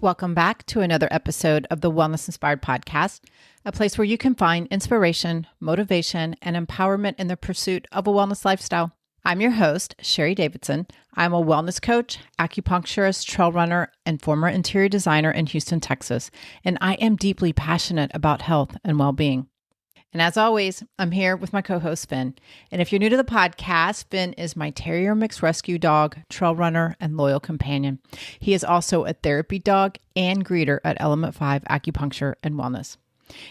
Welcome back to another episode of the Wellness Inspired Podcast, a place where you can find inspiration, motivation, and empowerment in the pursuit of a wellness lifestyle. I'm your host, Sheri Davidson. I'm a wellness coach, acupuncturist, trail runner, and former interior designer in Houston, Texas, and I am deeply passionate about health and well-being. And as always, I'm here with my co-host, Finn. And if you're new to the podcast, Finn is my terrier mix rescue dog, trail runner, and loyal companion. He is also a therapy dog and greeter at Element 5 Acupuncture and Wellness.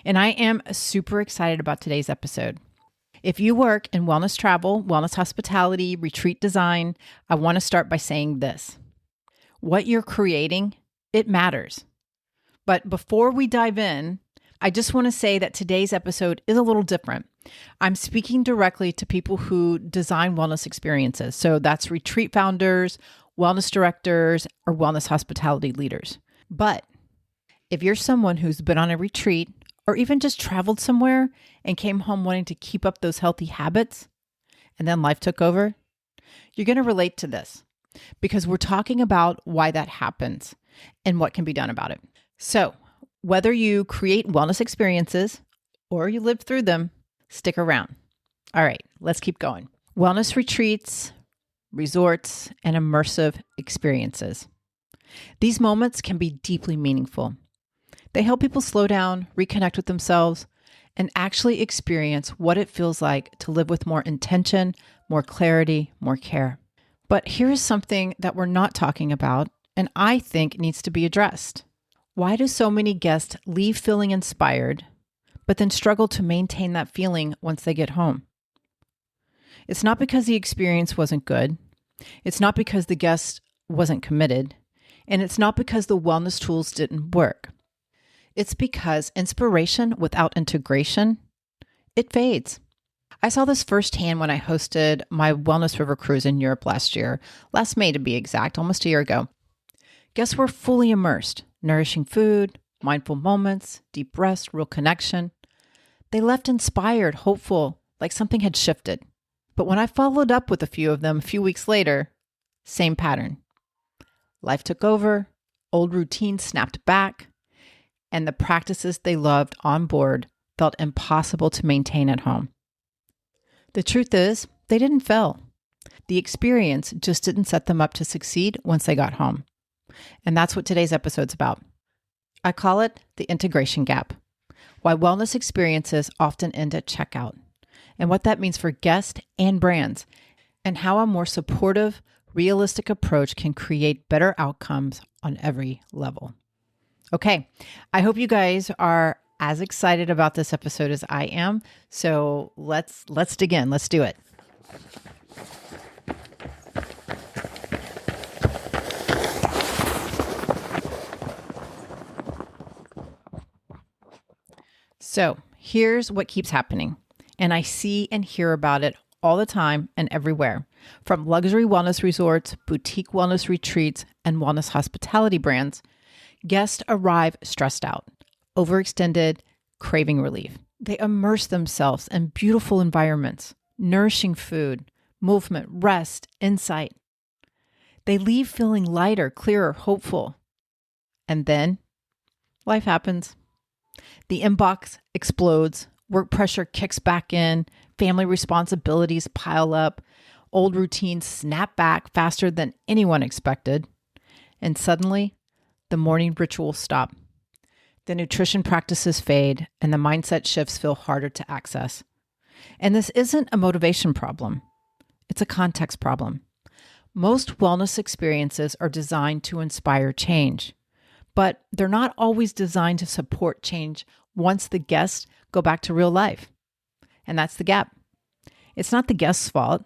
And I am super excited about today's episode. If you work in wellness travel, wellness hospitality, retreat design, I want to start by saying this. What you're creating, it matters. But before we dive in, I just want to say that today's episode is a little different. I'm speaking directly to people who design wellness experiences. So that's retreat founders, wellness directors, or wellness hospitality leaders. But if you're someone who's been on a retreat or even just traveled somewhere and came home wanting to keep up those healthy habits, and then life took over, you're going to relate to this because we're talking about why that happens and what can be done about it. So, whether you create wellness experiences or you live through them, stick around. All right, let's keep going. Wellness retreats, resorts, and immersive experiences. These moments can be deeply meaningful. They help people slow down, reconnect with themselves, and actually experience what it feels like to live with more intention, more clarity, more care. But here is something that we're not talking about, and I think needs to be addressed. Why do so many guests leave feeling inspired, but then struggle to maintain that feeling once they get home? It's not because the experience wasn't good. It's not because the guest wasn't committed. And it's not because the wellness tools didn't work. It's because inspiration without integration, it fades. I saw this firsthand when I hosted my Wellness River Cruise in Europe last May to be exact, almost a year ago. Guests were fully immersed. Nourishing food, mindful moments, deep rest, real connection. They left inspired, hopeful, like something had shifted. But when I followed up with a few of them a few weeks later, same pattern. Life took over, old routines snapped back, and the practices they loved on board felt impossible to maintain at home. The truth is, they didn't fail. The experience just didn't set them up to succeed once they got home. And that's what today's episode's about. I call it the integration gap, why wellness experiences often end at checkout, and what that means for guests and brands, and how a more supportive, realistic approach can create better outcomes on every level. Okay, I hope you guys are as excited about this episode as I am. So let's dig in. Let's do it. So here's what keeps happening, and I see and hear about it all the time and everywhere, from luxury wellness resorts, boutique wellness retreats, and wellness hospitality brands. Guests arrive stressed out, overextended, craving relief. They immerse themselves in beautiful environments, nourishing food, movement, rest, insight. They leave feeling lighter, clearer, hopeful. And then life happens. The inbox explodes, work pressure kicks back in, family responsibilities pile up, old routines snap back faster than anyone expected, and suddenly the morning rituals stop. The nutrition practices fade, and the mindset shifts feel harder to access. And this isn't a motivation problem. It's a context problem. Most wellness experiences are designed to inspire change, but they're not always designed to support change once the guests go back to real life. And that's the gap. It's not the guest's fault.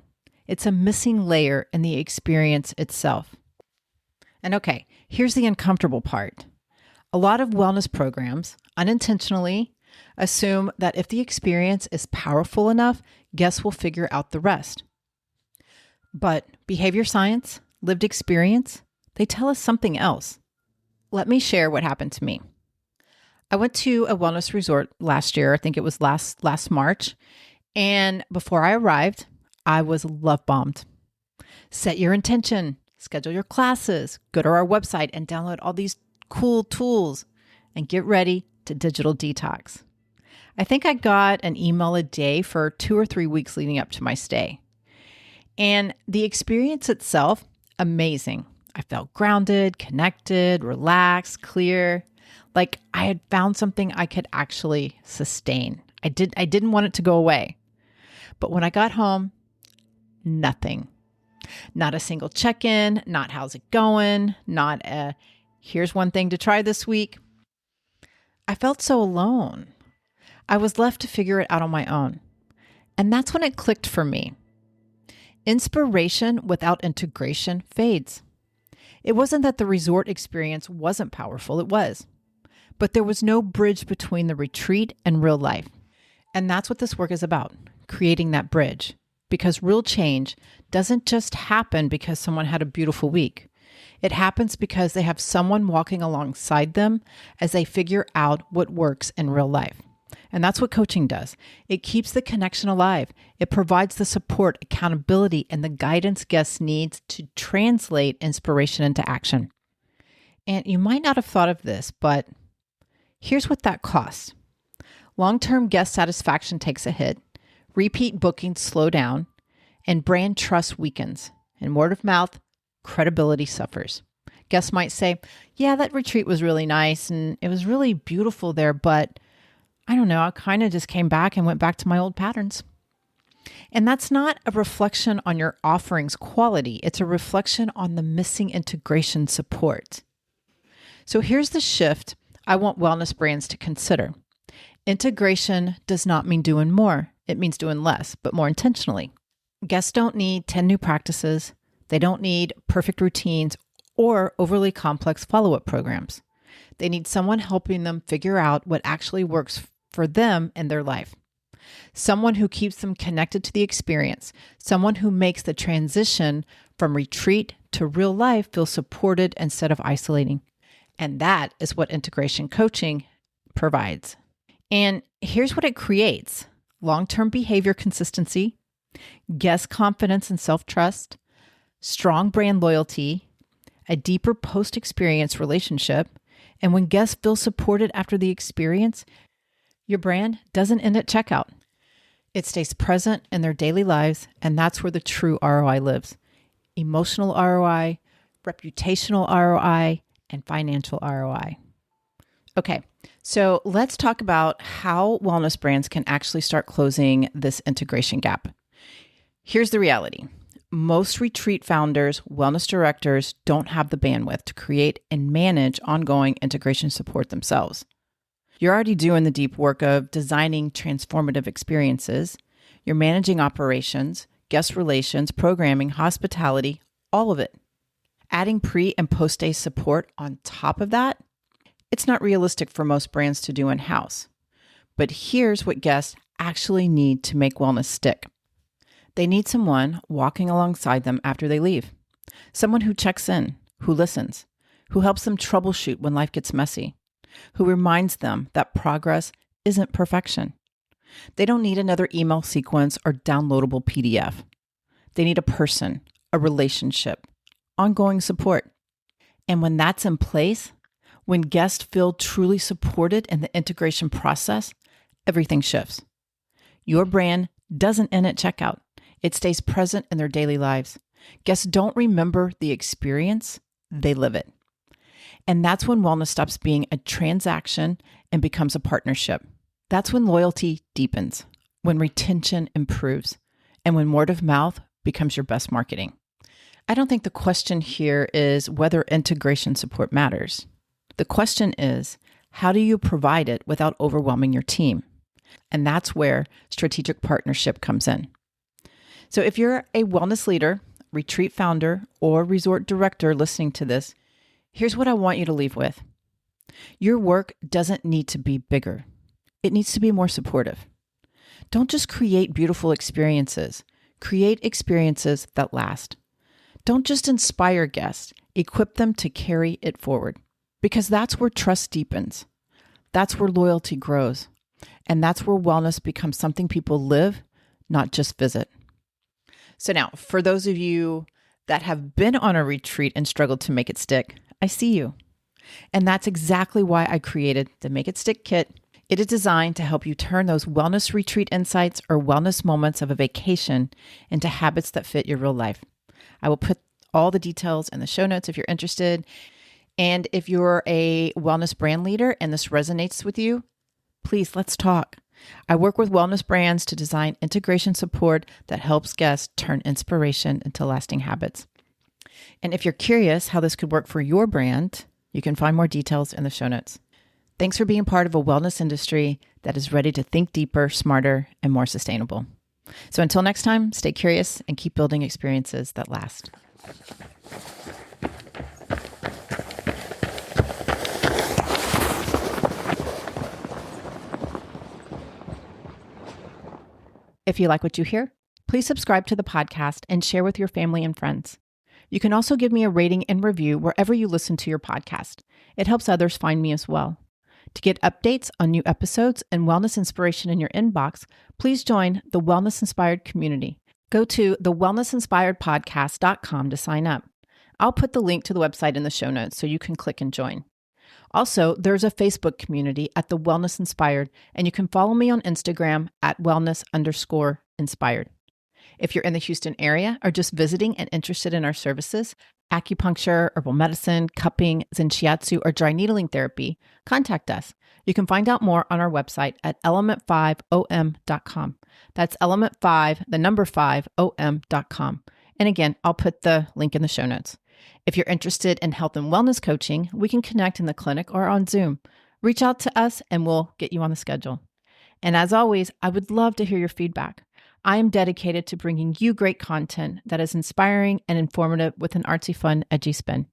It's a missing layer in the experience itself. And okay, here's the uncomfortable part. A lot of wellness programs, unintentionally, assume that if the experience is powerful enough, guests will figure out the rest. But behavior science, lived experience, they tell us something else. Let me share what happened to me. I went to a wellness resort last year. I think it was last March. And before I arrived, I was love bombed. Set your intention, schedule your classes, go to our website and download all these cool tools, and get ready to digital detox. I think I got an email a day for 2 or 3 weeks leading up to my stay. And the experience itself, amazing. I felt grounded, connected, relaxed, clear, like I had found something I could actually sustain. I didn't want it to go away. But when I got home, nothing. Not a single check-in, not how's it going, not a here's one thing to try this week. I felt so alone. I was left to figure it out on my own. And that's when it clicked for me. Inspiration without integration fades. It wasn't that the resort experience wasn't powerful, it was. But there was no bridge between the retreat and real life. And that's what this work is about, creating that bridge. Because real change doesn't just happen because someone had a beautiful week. It happens because they have someone walking alongside them as they figure out what works in real life. And that's what coaching does. It keeps the connection alive. It provides the support, accountability, and the guidance guests need to translate inspiration into action. And you might not have thought of this, but here's what that costs. Long-term guest satisfaction takes a hit, repeat bookings slow down, and brand trust weakens. And word of mouth, credibility suffers. Guests might say, yeah, that retreat was really nice and it was really beautiful there, but I don't know, I kind of just came back and went back to my old patterns. And that's not a reflection on your offering's quality. It's a reflection on the missing integration support. So here's the shift I want wellness brands to consider. Integration does not mean doing more. It means doing less, but more intentionally. Guests don't need 10 new practices. They don't need perfect routines or overly complex follow-up programs. They need someone helping them figure out what actually works for them in their life. Someone who keeps them connected to the experience. Someone who makes the transition from retreat to real life feel supported instead of isolating. And that is what integration coaching provides. And here's what it creates: long-term behavior consistency, guest confidence and self-trust, strong brand loyalty, a deeper post-experience relationship. And when guests feel supported after the experience, your brand doesn't end at checkout. It stays present in their daily lives, and that's where the true ROI lives. Emotional ROI, reputational ROI, and financial ROI. Okay, so let's talk about how wellness brands can actually start closing this integration gap. Here's the reality. Most retreat founders, wellness directors don't have the bandwidth to create and manage ongoing integration support themselves. You're already doing the deep work of designing transformative experiences. You're managing operations, guest relations, programming, hospitality, all of it. Adding pre- and post-day support on top of that, it's not realistic for most brands to do in-house. But here's what guests actually need to make wellness stick. They need someone walking alongside them after they leave. Someone who checks in, who listens, who helps them troubleshoot when life gets messy, who reminds them that progress isn't perfection. They don't need another email sequence or downloadable PDF. They need a person, a relationship, ongoing support. And when that's in place, when guests feel truly supported in the integration process, everything shifts. Your brand doesn't end at checkout. It stays present in their daily lives. Guests don't remember the experience, they live it. And that's when wellness stops being a transaction and becomes a partnership. That's when loyalty deepens, when retention improves, and when word of mouth becomes your best marketing. I don't think the question here is whether integration support matters. The question is, how do you provide it without overwhelming your team? And that's where strategic partnership comes in. So if you're a wellness leader, retreat founder, or resort director listening to this, here's what I want you to leave with. Your work doesn't need to be bigger. It needs to be more supportive. Don't just create beautiful experiences. Create experiences that last. Don't just inspire guests. Equip them to carry it forward. Because that's where trust deepens. That's where loyalty grows. And that's where wellness becomes something people live, not just visit. So now, for those of you that have been on a retreat and struggled to make it stick, I see you. And that's exactly why I created the Make It Stick Kit. It is designed to help you turn those wellness retreat insights or wellness moments of a vacation into habits that fit your real life. I will put all the details in the show notes if you're interested. And if you're a wellness brand leader and this resonates with you, please, let's talk. I work with wellness brands to design integration support that helps guests turn inspiration into lasting habits. And if you're curious how this could work for your brand, you can find more details in the show notes. Thanks for being part of a wellness industry that is ready to think deeper, smarter, and more sustainable. So until next time, stay curious and keep building experiences that last. If you like what you hear, please subscribe to the podcast and share with your family and friends. You can also give me a rating and review wherever you listen to your podcast. It helps others find me as well. To get updates on new episodes and wellness inspiration in your inbox, please join the Wellness Inspired community. Go to thewellnessinspiredpodcast.com to sign up. I'll put the link to the website in the show notes so you can click and join. Also, there's a Facebook community at The Wellness Inspired, and you can follow me on Instagram at wellness_inspired. If you're in the Houston area or just visiting and interested in our services, acupuncture, herbal medicine, cupping, zen shiatsu, or dry needling therapy, contact us. You can find out more on our website at element5om.com. That's element5, the number 5, om.com. And again, I'll put the link in the show notes. If you're interested in health and wellness coaching, we can connect in the clinic or on Zoom. Reach out to us and we'll get you on the schedule. And as always, I would love to hear your feedback. I am dedicated to bringing you great content that is inspiring and informative with an artsy, fun, edgy spin.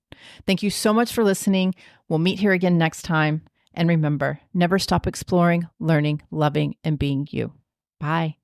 Thank you so much for listening. We'll meet here again next time. And remember, never stop exploring, learning, loving, and being you. Bye.